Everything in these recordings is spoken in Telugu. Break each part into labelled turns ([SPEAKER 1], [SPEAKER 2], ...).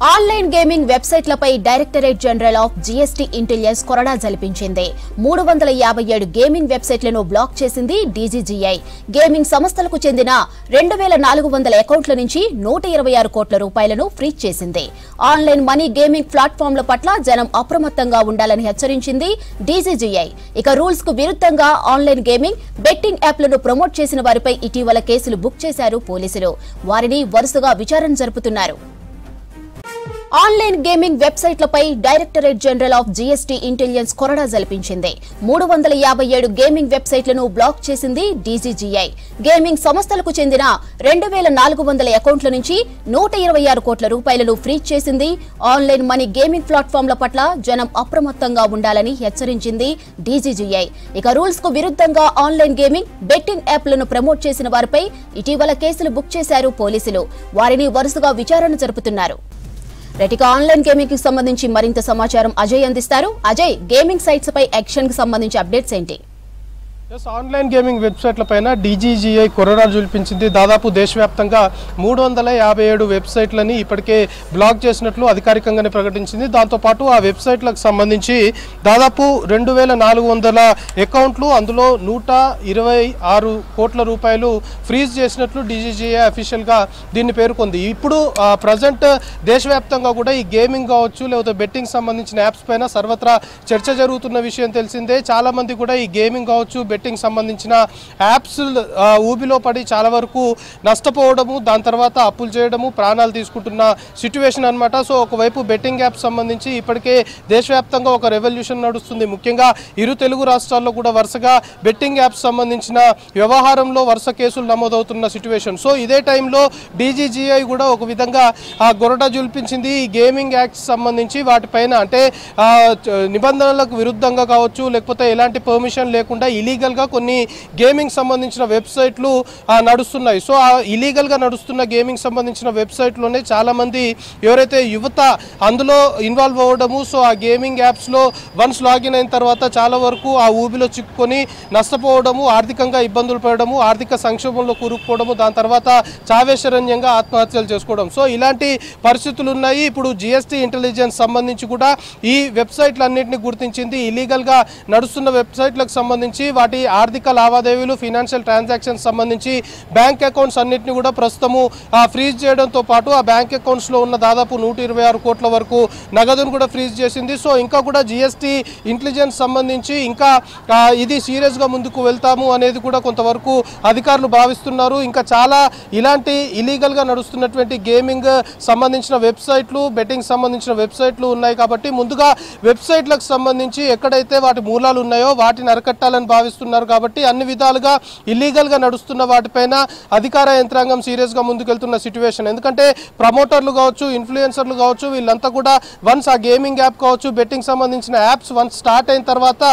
[SPEAKER 1] ఆన్లైన్ గేమింగ్ వెబ్సైట్లపై directorate general of GST intelligence కొరడా జలిపించింది. 357 గేమింగ్ వెబ్సైట్లను బ్లాక్ చేసింది డీజీజీఐ. గేమింగ్ సంస్థలకు చెందిన 2400 అకౌంట్ల నుంచి 126 కోట్ల రూపాయలను ఫ్రీజ్ చేసింది. ఆన్లైన్ మనీ గేమింగ్ ప్లాట్ఫామ్ల పట్ల జనం అప్రమత్తంగా ఉండాలని హెచ్చరించింది డీజీజీఐ. ఇక రూల్స్ కు విరుద్ధంగా ఆన్లైన్ గేమింగ్, బెట్టింగ్ యాప్లను ప్రమోట్ చేసిన వారిపై ఇటీవల కేసులు బుక్ చేశారు పోలీసులు. వారిని వరుసగా విచారణ జరుపుతున్నారు. ఆన్లైన్ గేమింగ్ వెబ్సైట్లపై directorate general of GST intelligence కొరడా జలిపించింది. 357 గేమింగ్ వెబ్సైట్లను బ్లాక్ చేసింది డీజీజీఐ. గేమింగ్ సంస్థలకు చెందిన 2400 అకౌంట్ల నుంచి 126 కోట్ల రూపాయలను ఫ్రీజ్ చేసింది. ఆన్లైన్ మనీ గేమింగ్ ప్లాట్ఫామ్ల పట్ల జనం అప్రమత్తంగా ఉండాలని హెచ్చరించింది డీజీజీఐ. ఇక రూల్స్ కు విరుద్ధంగా ఆన్లైన్ గేమింగ్, బెట్టింగ్ యాప్లను ప్రమోట్ చేసిన వారిపై ఇటీవల కేసులు బుక్ చేశారు పోలీసులు. వారిని వరుసగా విచారణ జరుపుతున్నారు. రెటిక ఆన్లైన్ గేమింగ్ కి సంబంధించి మరింత సమాచారం అజయ్ అందిస్తారు. అజయ్, గేమింగ్ సైట్స్ పై యాక్షన్ కి సంబంధించి అప్డేట్స్ ఏంటి?
[SPEAKER 2] ఆన్లైన్ గేమింగ్ వెబ్సైట్ల పైన డీజీజీఐ కొరడా జులిపించింది. దాదాపు దేశవ్యాప్తంగా 357 వెబ్సైట్లని ఇప్పటికే బ్లాక్ చేసినట్లు అధికారికంగానే ప్రకటించింది. దాంతోపాటు ఆ వెబ్సైట్లకు సంబంధించి దాదాపు 2400 అకౌంట్లు, అందులో 126 కోట్ల రూపాయలు ఫ్రీజ్ చేసినట్లు డీజీజీఐ అఫీషియల్గా దీన్ని పేర్కొంది. ఇప్పుడు ప్రజెంట్ దేశవ్యాప్తంగా కూడా ఈ గేమింగ్ కావచ్చు, లేకపోతే బెట్టింగ్ సంబంధించిన యాప్స్ పైన సర్వత్రా చర్చ జరుగుతున్న విషయం తెలిసిందే. చాలా మంది కూడా ఈ గేమింగ్ కావచ్చు, బెట్టింగ్ సంబంధించిన యాప్స్ ఊబిలో పడి చాలా వరకు నష్టపోవడము, దాని తర్వాత అప్పులు చేయడము, ప్రాణాలు తీసుకుంటున్న సిచ్యువేషన్ అనమాట. సో ఒకవైపు బెట్టింగ్ యాప్స్ సంబంధించి ఇప్పటికే దేశవ్యాప్తంగా ఒక రెవల్యూషన్ నడుస్తుంది. ముఖ్యంగా ఇరు తెలుగు రాష్ట్రాల్లో కూడా వరుసగా బెట్టింగ్ యాప్స్ సంబంధించిన వ్యవహారంలో వరుస కేసులు నమోదవుతున్న సిచ్యువేషన్. సో ఇదే టైంలో డీజీజీఐ కూడా ఒక విధంగా గొరట జుల్పించింది. ఈ గేమింగ్ యాక్ట్స్ సంబంధించి వాటిపైన అంటే నిబంధనలకు విరుద్ధంగా కావచ్చు, లేకపోతే ఎలాంటి పర్మిషన్ లేకుండా ఇలీగల్గా కొన్ని గేమింగ్ సంబంధించిన వెబ్సైట్లు నడుస్తున్నాయి. సో ఆ ఇలీగల్గా నడుస్తున్న గేమింగ్ సంబంధించిన వెబ్సైట్లోనే చాలామంది ఎవరైతే యువత అందులో ఇన్వాల్వ్ అవ్వడము, సో ఆ గేమింగ్ యాప్స్లో వన్స్ లాగిన్ అయిన తర్వాత చాలా వరకు ఆ ఊబిలో చిక్కుకొని నష్టపోవడము, ఆర్థికంగా ఇబ్బందులు పడడము, ఆర్థిక సంక్షోభంలో కూరుకుపోవడము, దాని తర్వాత చావేశరణ్యంగా ఆత్మహత్యలు చేసుకోవడం. సో ఇలాంటి పరిస్థితులు ఉన్నాయి. ఇప్పుడు జీఎస్టీ ఇంటెలిజెన్స్ సంబంధించి కూడా ఈ వెబ్సైట్లన్నింటినీ గుర్తించింది. ఇలీగల్గా నడుస్తున్న వెబ్సైట్లకు సంబంధించి వాటి ఆర్థిక లావాదేవీలు, ఫినాన్షియల్ ట్రాన్సాక్షన్స్ సంబంధించి బ్యాంక్ అకౌంట్స్ అన్నింటినీ కూడా ప్రస్తుతము ఫ్రీజ్ చేయడంతో పాటు ఆ బ్యాంక్ అకౌంట్స్లో ఉన్న దాదాపు 126 కోట్ల వరకు నగదును కూడా ఫ్రీజ్ చేసింది. సో ఇంకా కూడా జీఎస్టీ ఇంటెలిజెన్స్ సంబంధించి ఇంకా ఇది సీరియస్గా ముందుకు వెళ్తాము అనేది కూడా కొంతవరకు అధికారులు భావిస్తున్నారు. ఇంకా చాలా ఇలాంటి ఇలీగల్గా నడుస్తున్నటువంటి గేమింగ్ సంబంధించిన వెబ్సైట్లు, బెట్టింగ్ సంబంధించిన వెబ్సైట్లు ఉన్నాయి. కాబట్టి ముందుగా వెబ్సైట్లకు సంబంధించి ఎక్కడైతే వాటి మూలాలు ఉన్నాయో వాటిని అరికట్టాలని భావిస్తున్నారు. కాబట్టి అన్ని విధాలుగా ఇల్లీగల్గా నడుస్తున్న వాటిపైన అధికార యంత్రాంగం సీరియస్గా ముందుకెళ్తున్న సిచ్యువేషన్. ఎందుకంటే ప్రమోటర్లు కావచ్చు, ఇన్ఫ్లుయెన్సర్లు కావచ్చు, వీళ్ళంతా కూడా వన్స్ ఆ గేమింగ్ యాప్ కావచ్చు, బెట్టింగ్ సంబంధించిన యాప్స్ వన్స్ స్టార్ట్ అయిన తర్వాత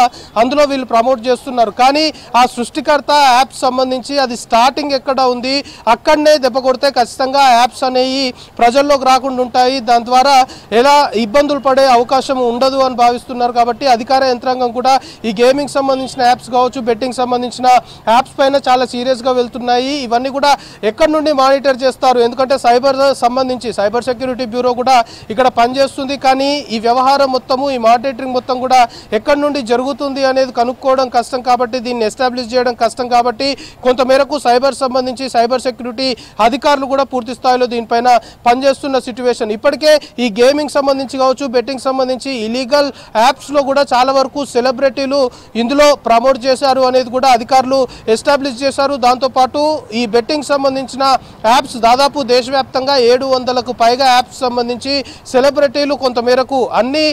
[SPEAKER 2] అందులో వీళ్ళు ప్రమోట్ చేస్తున్నారు. కానీ ఆ సృష్టికర్త యాప్స్ సంబంధించి అది స్టార్టింగ్ ఎక్కడ ఉంది అక్కడనే దెబ్బ కొడితే ఖచ్చితంగా యాప్స్ అనేవి ప్రజల్లోకి రాకుండా ఉంటాయి. దాని ద్వారా ఎలా ఇబ్బందులు పడే అవకాశం ఉండదు అని భావిస్తున్నారు. కాబట్టి అధికార యంత్రాంగం కూడా ఈ గేమింగ్ సంబంధించిన యాప్స్ కావచ్చు, బెట్టింగ్ సంబంధించిన యాప్స్ పైన చాలా సీరియస్గా వెళ్తున్నాయి. ఇవన్నీ కూడా ఎక్కడి నుండి మానిటర్ చేస్తారు? ఎందుకంటే సైబర్ సెక్యూరిటీ బ్యూరో కూడా ఇక్కడ పనిచేస్తుంది. కానీ ఈ వ్యవహారం మొత్తము, ఈ మానిటరింగ్ మొత్తం కూడా ఎక్కడి నుండి జరుగుతుంది అనేది కనుక్కోవడం కష్టం. కాబట్టి దీన్ని ఎస్టాబ్లిష్ చేయడం కష్టం. కాబట్టి కొంతమేరకు సంబంధించి సైబర్ సెక్యూరిటీ అధికారులు కూడా పూర్తి స్థాయిలో దీనిపైన పనిచేస్తున్న సిచ్యువేషన్. ఇప్పటికే ఈ గేమింగ్ సంబంధించి కావచ్చు, బెట్టింగ్ సంబంధించి ఇలీగల్ యాప్స్లో కూడా చాలా వరకు సెలబ్రిటీలు ఇందులో ప్రమోట్ చేశారు అనేది కూడా అధికారులు ఎస్టాబ్లిష్ చేశారు. దాంతోపాటు ఈ బెట్టింగ్ సంబంధించిన యాప్స్ దాదాపు దేశవ్యాప్తంగా 700కు పైగా యాప్స్ సంబంధించి సెలబ్రిటీలు కొంతమేరకు అన్ని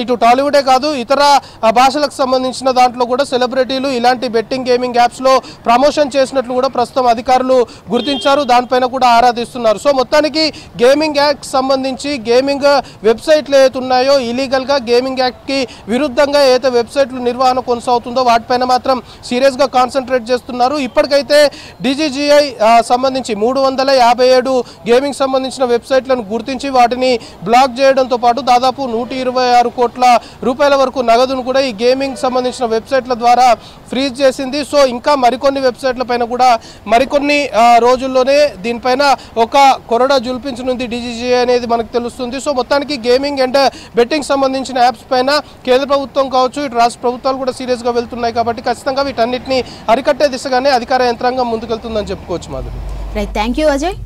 [SPEAKER 2] ఇటు టాలీవుడే కాదు ఇతర భాషలకు సంబంధించిన దాంట్లో కూడా సెలబ్రిటీలు ఇలాంటి బెట్టింగ్ గేమింగ్ యాప్స్లో ప్రమోషన్ చేసినట్లు కూడా ప్రస్తుతం అధికారులు గుర్తించారు. దానిపైన కూడా ఆరాధిస్తున్నారు. సో మొత్తానికి గేమింగ్ యాక్ట్ సంబంధించి గేమింగ్ వెబ్సైట్లు ఏవైతే ఉన్నాయో ఇలీగల్గా గేమింగ్ యాక్ట్కి విరుద్ధంగా ఏదైతే వెబ్సైట్లు నిర్వహణ కొనసాగుతుందో వాటిపైన మాత్రం సీరియస్గా కాన్సన్ట్రేట్ చేస్తున్నారు. ఇప్పటికైతే డీజీజీఐ సంబంధించి 357 గేమింగ్ సంబంధించిన వెబ్సైట్లను గుర్తించి వాటిని బ్లాక్ చేయడంతో పాటు దాదాపు 126 కోట్ల రూపాయల వరకు నగదును కూడా ఈ గేమింగ్ సంబంధించిన వెబ్సైట్ల ద్వారా ఫ్రీజ్ చేసింది. సో ఇంకా మరికొన్ని వెబ్సైట్ల పైన కూడా మరికొన్ని రోజుల్లోనే దీనిపైన ఒక కొరడా జుల్పించనుంది డీజీజీఐ అనేది మనకు తెలుస్తుంది. సో మొత్తానికి గేమింగ్ అండ్ బెట్టింగ్ సంబంధించిన యాప్స్ పైన కేంద్ర ప్రభుత్వం కావచ్చు, ఇటు రాష్ట్ర ప్రభుత్వాలు కూడా సీరియస్గా వెళ్తున్నాయి కాబట్టి ఖచ్చితంగా వీటన్నిటిని అరికట్టే దిశగానే అధికార యంత్రాంగం ముందుకెళ్తుందని చెప్పుకోవచ్చు. Madhuri.
[SPEAKER 1] Right, thank you Ajay.